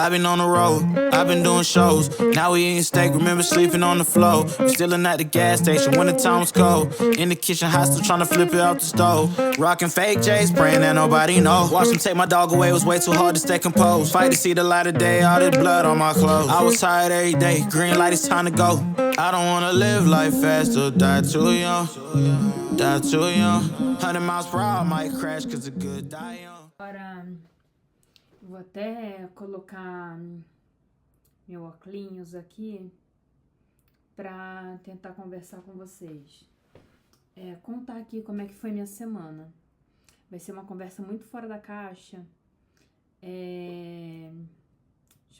I've been on the road, I've been doing shows. Now we eating steak, remember sleeping on the floor. We stillin' at the gas station when the time was cold. In the kitchen, hot still tryna flip it out the stove. Rockin' fake J's, praying that nobody know. Watch them take my dog away, it was way too hard to stay composed. Fight to see the light of day, all this blood on my clothes. I was tired every day, green light, it's time to go. I don't wanna live life fast or die too young. Die too young. 100 miles per hour, I might crash cause the good die young. Agora, vou até colocar meu óculos aqui pra tentar conversar com vocês. Contar aqui como é que foi minha semana. Vai ser uma conversa muito fora da caixa. Deixa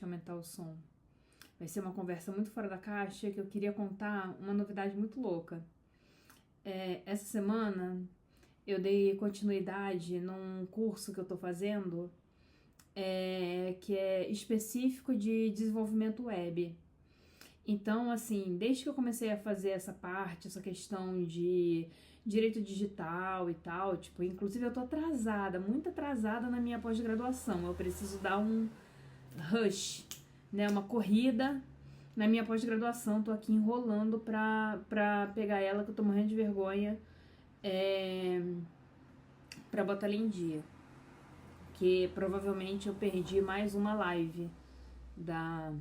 eu aumentar o som. Vai ser uma conversa muito fora da caixa que eu queria contar uma novidade muito louca. Essa semana eu dei continuidade num curso que eu tô fazendo que é específico de desenvolvimento web. Então, assim, desde que eu comecei a fazer essa parte, essa questão de direito digital e tal, tipo, inclusive eu tô atrasada, muito atrasada na minha pós-graduação. Eu preciso dar um rush, né, uma corrida na minha pós-graduação. Tô aqui enrolando pra pegar ela, que eu tô morrendo de vergonha, pra botar ela em dia. Que provavelmente eu perdi mais uma live da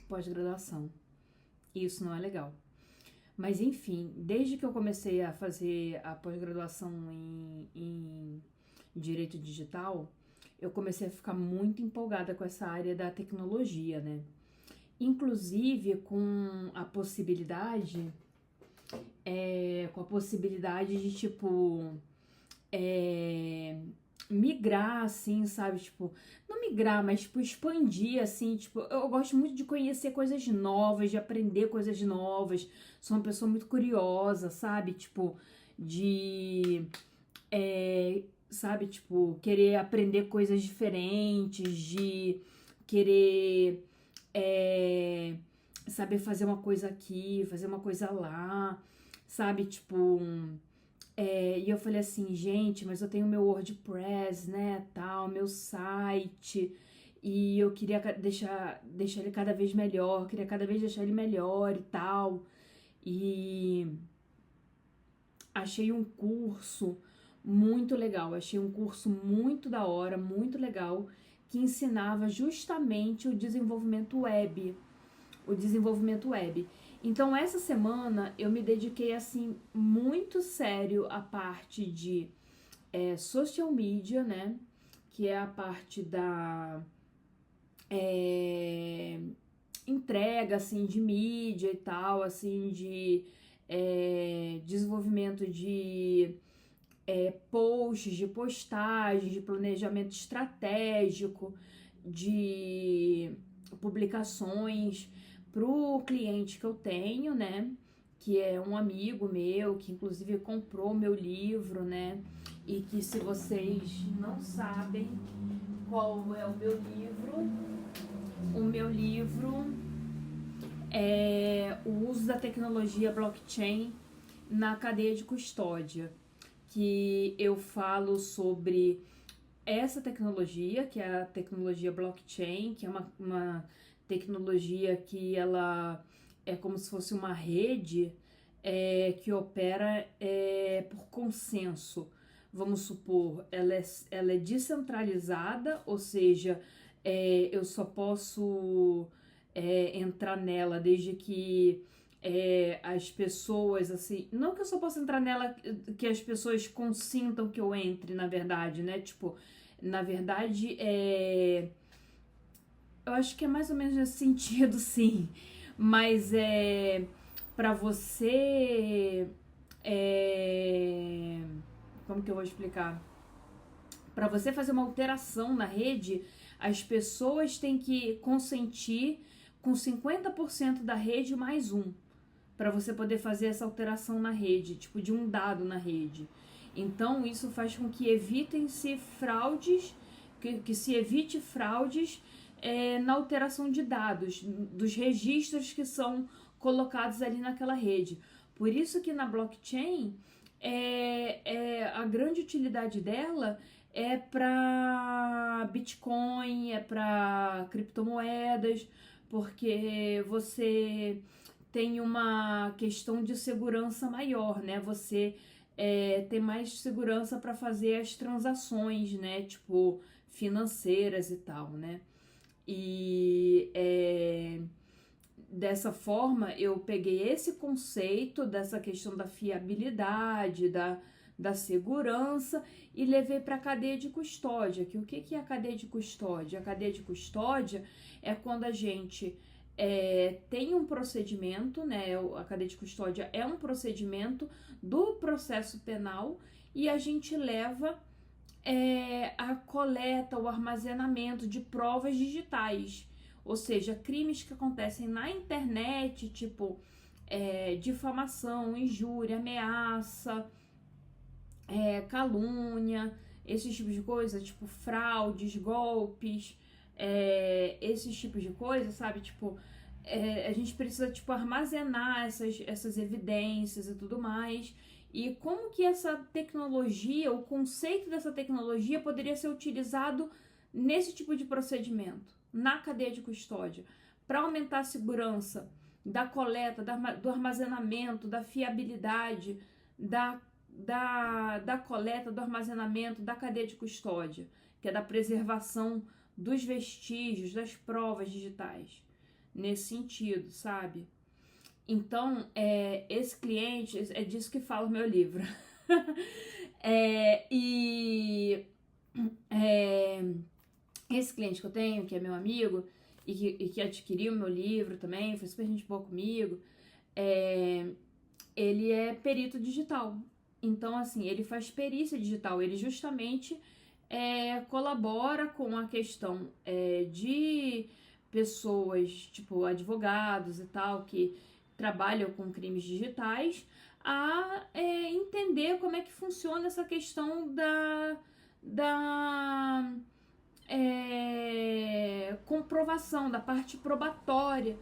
pós-graduação. Isso não é legal. Mas enfim, desde que eu comecei a fazer a pós-graduação em direito digital, eu comecei a ficar muito empolgada com essa área da tecnologia, né? Inclusive com a possibilidade de, tipo, migrar, assim, sabe? Tipo, não migrar, mas, tipo, expandir, assim, tipo, eu gosto muito de conhecer coisas novas, de aprender coisas novas. Sou uma pessoa muito curiosa, sabe? Tipo, sabe? Tipo, querer aprender coisas diferentes, de querer saber fazer uma coisa aqui, fazer uma coisa lá, sabe? Tipo, e eu falei assim, gente, mas eu tenho meu WordPress, né, tal, meu site, e eu queria deixar ele cada vez melhor, queria cada vez deixar ele melhor e tal, e achei um curso muito legal, achei um curso muito da hora, muito legal, que ensinava justamente o desenvolvimento web. Então, essa semana eu me dediquei, assim, muito sério à parte de social media, né? Que é a parte da entrega, assim, de mídia e tal, assim, de desenvolvimento de posts, de postagens, de planejamento estratégico, de publicações pro cliente que eu tenho, né, que é um amigo meu, que inclusive comprou meu livro, né, e que, se vocês não sabem qual é o meu livro é o uso da tecnologia blockchain na cadeia de custódia, que eu falo sobre essa tecnologia, que é a tecnologia blockchain, que é uma tecnologia que ela é como se fosse uma rede que opera por consenso. Vamos supor, ela é descentralizada, ou seja, eu só posso entrar nela desde que as pessoas, assim, não que eu só possa entrar nela, que as pessoas consintam que eu entre, na verdade, né? Tipo, na verdade, eu acho que é mais ou menos nesse sentido, sim. Mas pra você, como que eu vou explicar? Pra você fazer uma alteração na rede, as pessoas têm que consentir com 50% da rede mais um, para você poder fazer essa alteração na rede, tipo, de um dado na rede. Então, isso faz com que evitem-se fraudes, que se evite fraudes na alteração de dados, dos registros que são colocados ali naquela rede. Por isso que na blockchain, a grande utilidade dela é para Bitcoin, é para criptomoedas, porque você tem uma questão de segurança maior, né? Você tem mais segurança para fazer as transações, né? Tipo, financeiras e tal, né? E dessa forma eu peguei esse conceito dessa questão da fiabilidade, da segurança e levei para a cadeia de custódia. Que o que é a cadeia de custódia? A cadeia de custódia é quando a gente tem um procedimento, né? A cadeia de custódia é um procedimento do processo penal e a gente leva a coleta, o armazenamento de provas digitais, ou seja, crimes que acontecem na internet, tipo difamação, injúria, ameaça, calúnia, esses tipos de coisas, tipo fraudes, golpes, esses tipos de coisas, sabe? Tipo, a gente precisa tipo armazenar essas evidências e tudo mais. E como que essa tecnologia, o conceito dessa tecnologia poderia ser utilizado nesse tipo de procedimento, na cadeia de custódia, para aumentar a segurança da coleta, do armazenamento, da fiabilidade, da coleta, do armazenamento, da cadeia de custódia, que é da preservação dos vestígios, das provas digitais, nesse sentido, sabe? Então, esse cliente, é disso que fala o meu livro. Esse cliente que eu tenho, que é meu amigo, e que adquiriu meu livro também, foi super gente boa comigo, ele é perito digital. Então, assim, ele faz perícia digital, ele justamente colabora com a questão de pessoas, tipo advogados e tal, que trabalham com crimes digitais, a entender como é que funciona essa questão da comprovação, da parte probatória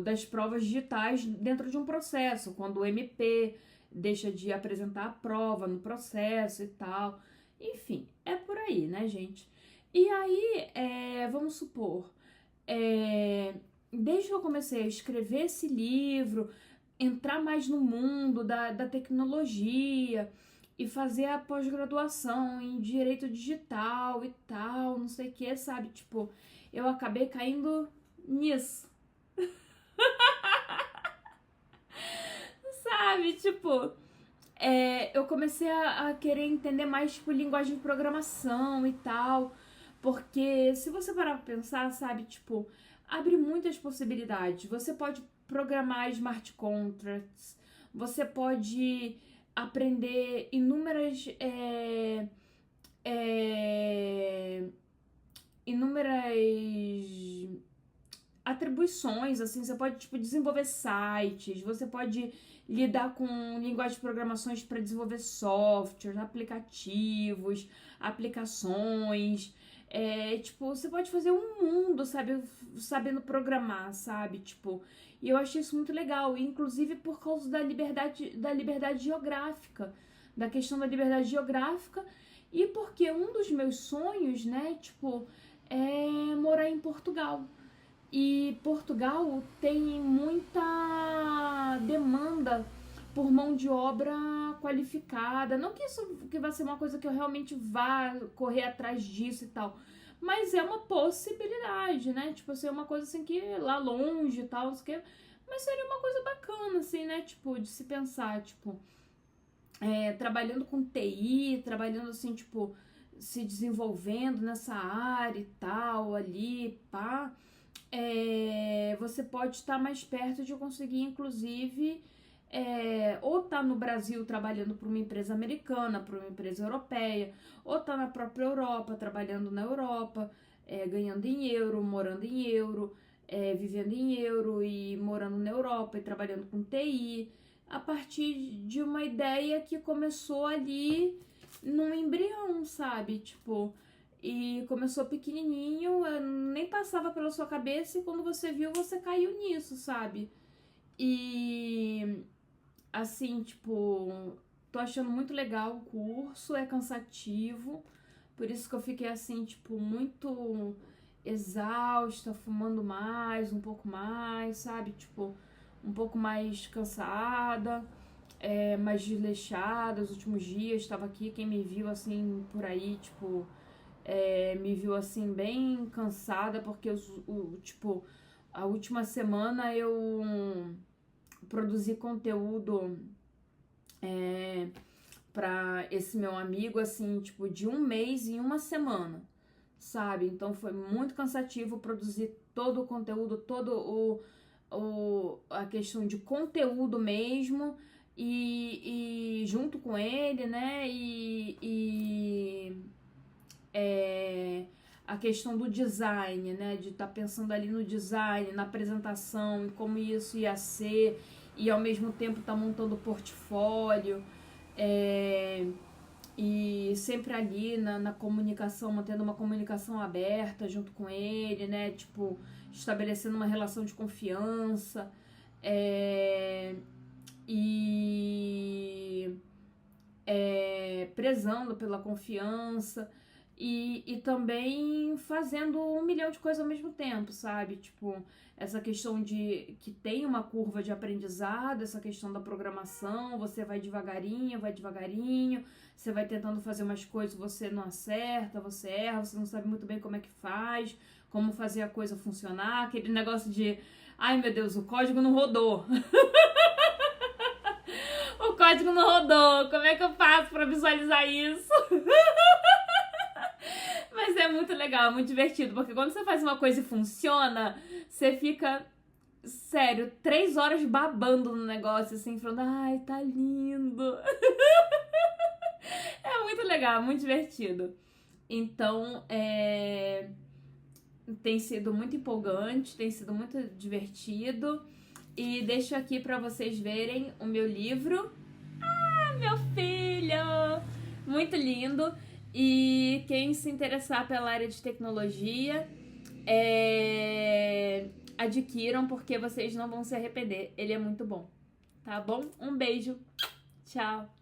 das provas digitais dentro de um processo, quando o MP deixa de apresentar a prova no processo e tal. Enfim, é por aí, né, gente? E aí, vamos supor, desde que eu comecei a escrever esse livro, entrar mais no mundo da tecnologia e fazer a pós-graduação em direito digital e tal, não sei o que, sabe? Tipo, eu acabei caindo nisso. Sabe? Tipo, eu comecei a querer entender mais, tipo, linguagem de programação e tal. Porque se você parar pra pensar, sabe? Tipo, abre muitas possibilidades. Você pode programar smart contracts. Você pode aprender inúmeras atribuições, assim, você pode, tipo, desenvolver sites, você pode lidar com linguagem de programações para desenvolver softwares, aplicativos, aplicações, tipo, você pode fazer um mundo, sabe, sabendo programar, sabe, tipo, e eu achei isso muito legal, inclusive por causa da liberdade geográfica, da questão da liberdade geográfica, e porque um dos meus sonhos, né, tipo, é morar em Portugal. E Portugal tem muita demanda por mão de obra qualificada. Não que isso que vai ser uma coisa que eu realmente vá correr atrás disso e tal, mas é uma possibilidade, né? Tipo, assim, uma coisa assim que lá longe e tal, mas seria uma coisa bacana, assim, né? Tipo, de se pensar, tipo, trabalhando com TI, trabalhando assim, tipo, se desenvolvendo nessa área e tal, ali, pá. Você pode estar mais perto de conseguir, inclusive, ou estar no Brasil trabalhando para uma empresa americana, para uma empresa europeia, ou estar na própria Europa, trabalhando na Europa, ganhando em euro, morando em euro, vivendo em euro e morando na Europa e trabalhando com TI, a partir de uma ideia que começou ali num embrião, sabe? Tipo, e começou pequenininho, nem passava pela sua cabeça e quando você viu, você caiu nisso, sabe? E, assim, tipo, tô achando muito legal o curso, é cansativo, por isso que eu fiquei, assim, tipo, muito exausta, fumando mais, um pouco mais, sabe? Tipo, um pouco mais cansada, mais desleixada. Os últimos dias estava aqui, quem me viu, assim, por aí, tipo, me viu, assim, bem cansada, porque, tipo, a última semana eu produzi conteúdo pra esse meu amigo, assim, tipo, de um mês em uma semana, sabe? Então foi muito cansativo produzir todo o conteúdo, a questão de conteúdo mesmo, e junto com ele, né? A questão do design, né? De estar pensando ali no design, na apresentação, em como isso ia ser, e ao mesmo tempo estar montando o portfólio. E sempre ali na comunicação, mantendo uma comunicação aberta junto com ele, né? Tipo, estabelecendo uma relação de confiança. E prezando pela confiança. E também fazendo 1 milhão de coisas ao mesmo tempo, sabe? Tipo, essa questão de que tem uma curva de aprendizado, essa questão da programação, você vai devagarinho, você vai tentando fazer umas coisas, você não acerta, você erra, você não sabe muito bem como é que faz, como fazer a coisa funcionar, aquele negócio de, ai meu Deus, o código não rodou. O código não rodou, como é que eu faço pra visualizar isso? Mas é muito legal, muito divertido, porque quando você faz uma coisa e funciona, você fica, sério, 3 horas babando no negócio, assim, falando, ai, tá lindo. É muito legal, muito divertido. Então, tem sido muito empolgante, tem sido muito divertido. E deixo aqui pra vocês verem o meu livro. Ah, meu filho! Muito lindo. E quem se interessar pela área de tecnologia, adquiram, porque vocês não vão se arrepender. Ele é muito bom. Tá bom? Um beijo. Tchau.